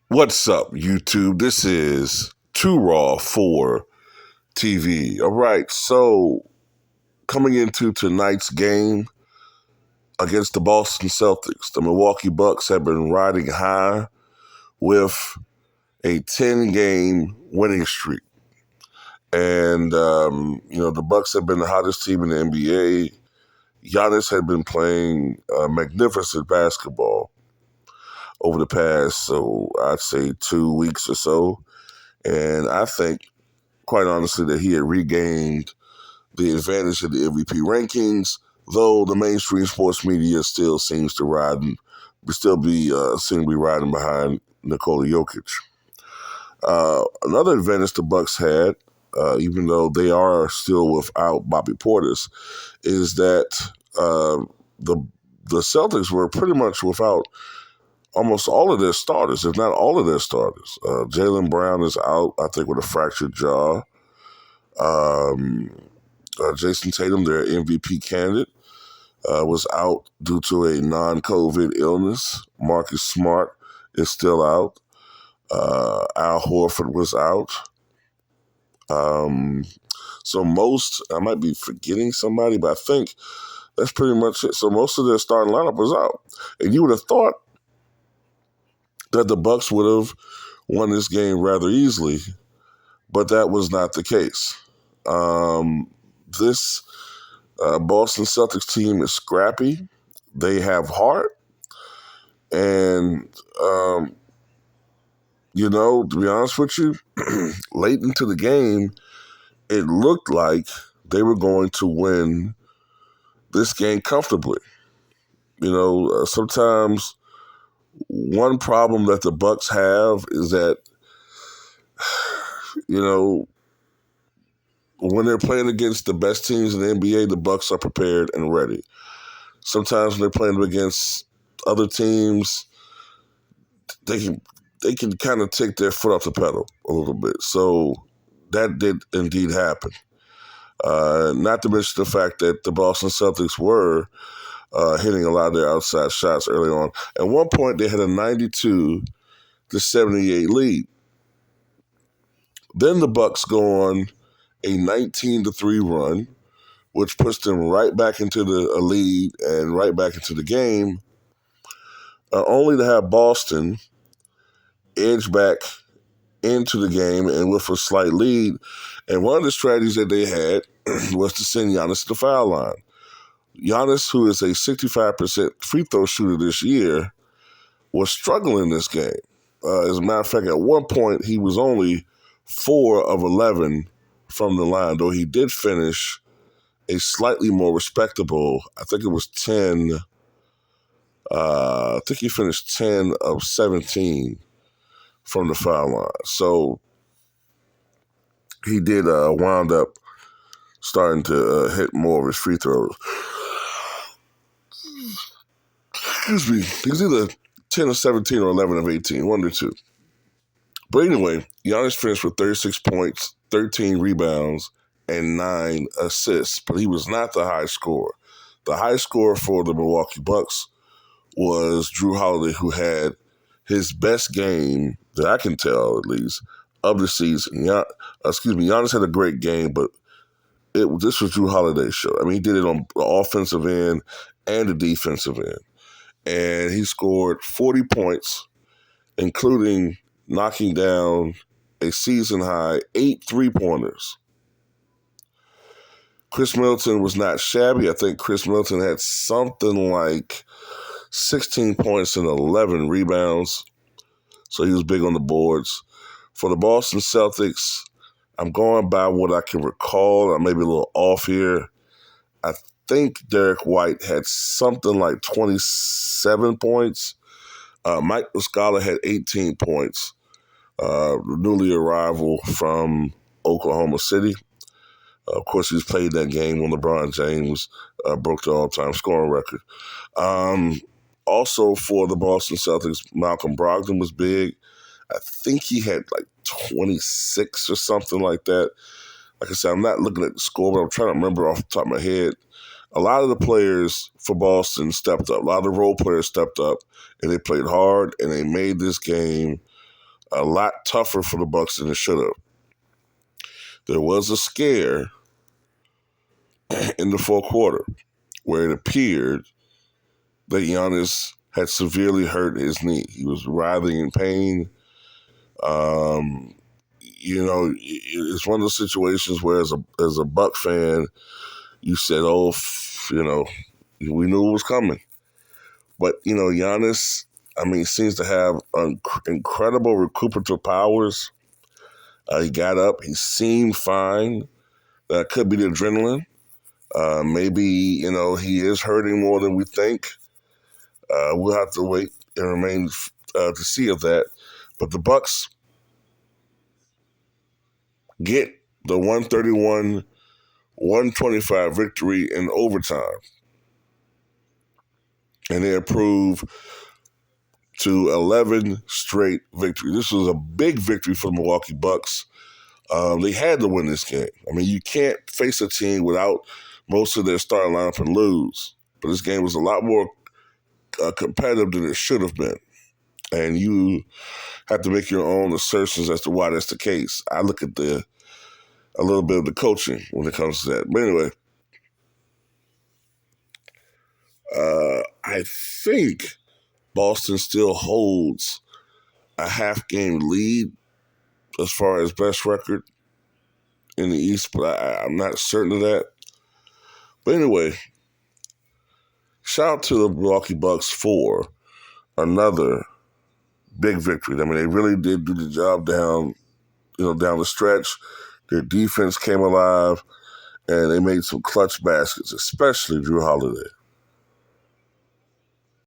What's up, YouTube? This is Too Raw for TV. All right, so coming into tonight's game against the Boston Celtics, the Milwaukee Bucks have been riding high with a 10-game winning streak. And, the Bucks have been the hottest team in the NBA. Giannis had been playing magnificent basketball over the past, I'd say 2 weeks or so. And I think quite honestly, that he had regained the advantage of the MVP rankings, though the mainstream sports media still seems to seem to be riding behind Nikola Jokic. Another advantage the Bucks had, even though they are still without Bobby Portis, is that the the Celtics were pretty much without almost all of their starters, if not all of their starters. Jaylen Brown is out, I think, with a fractured jaw. Um, Jason Tatum, their MVP candidate, was out due to a non-COVID illness. Marcus Smart is still out. Al Horford was out. So I might be forgetting somebody, but I think that's pretty much it. So most of their starting lineup was out. And you would have thought that the Bucks would have won this game rather easily, but that was not the case. This Boston Celtics team is scrappy. They have heart. And, to be honest with you, late into the game, it looked like they were going to win this game comfortably. Sometimes one problem that the Bucks have is that, when they're playing against the best teams in the NBA, the Bucks are prepared and ready. Sometimes when they're playing against other teams, they can kind of take their foot off the pedal a little bit. So that did indeed happen. Not to mention the fact that the Boston Celtics were hitting a lot of their outside shots early on. At one point, they had a 92-78 lead. Then the Bucks go on a 19-3 run, which puts them right back into a lead and right back into the game, only to have Boston edge back into the game and with a slight lead. And one of the strategies that they had was to send Giannis to the foul line. Giannis, who is a 65% free throw shooter this year, was struggling in this game. As a matter of fact, at one point, he was only 4 of 11 from the line, though he did finish a slightly more respectable, I think it was 10, I think he finished 10 of 17 from the foul line. So he did wound up starting to hit more of his free throws. Excuse me. He's either 10 of 17 or 11 of 18, one or two. But anyway, Giannis finished with 36 points, 13 rebounds, and 9 assists, but he was not the high scorer. The high scorer for the Milwaukee Bucks was Jrue Holiday, who had his best game, that I can tell at least, of the season. Giannis had a great game, but this was Jrue Holiday's show. I mean, he did it on the offensive end and the defensive end. And he scored 40 points, including knocking down a season-high 8 3-pointers. Chris Middleton was not shabby. I think Chris Middleton had something like 16 points and 11 rebounds. So he was big on the boards. For the Boston Celtics, I'm going by what I can recall. I may be a little off here. I think Derek White had something like 27 points. Mike Muscala had 18 points. Newly arrival from Oklahoma City. Of course, he's played that game when LeBron James broke the all-time scoring record. Also for the Boston Celtics, Malcolm Brogdon was big. I think he had like 26 or something like that. Like I said, I'm not looking at the score, but I'm trying to remember off the top of my head. A lot of the players for Boston stepped up. A lot of the role players stepped up, and they played hard, and they made this game a lot tougher for the Bucks than it should have. There was a scare in the fourth quarter where it appeared that Giannis had severely hurt his knee. He was writhing in pain. It's one of those situations where as a Buck fan, you said, we knew it was coming. But, Giannis, seems to have incredible recuperative powers. He got up. He seemed fine. That could be the adrenaline. Maybe, he is hurting more than we think. We'll have to wait and remain to see of that. But the Bucks get the 131-125 victory in overtime. And they improve to 11 straight victories. This was a big victory for the Milwaukee Bucks. They had to win this game. You can't face a team without most of their starting lineup and lose. But this game was a lot more competitive than it should have been. And you have to make your own assertions as to why that's the case. I look at a little bit of the coaching when it comes to that. But anyway, I think Boston still holds a half-game lead as far as best record in the East, but I'm not certain of that. But anyway, shout out to the Milwaukee Bucks for another big victory. They really did do the job down the stretch. Their defense came alive, and they made some clutch baskets, especially Jrue Holiday.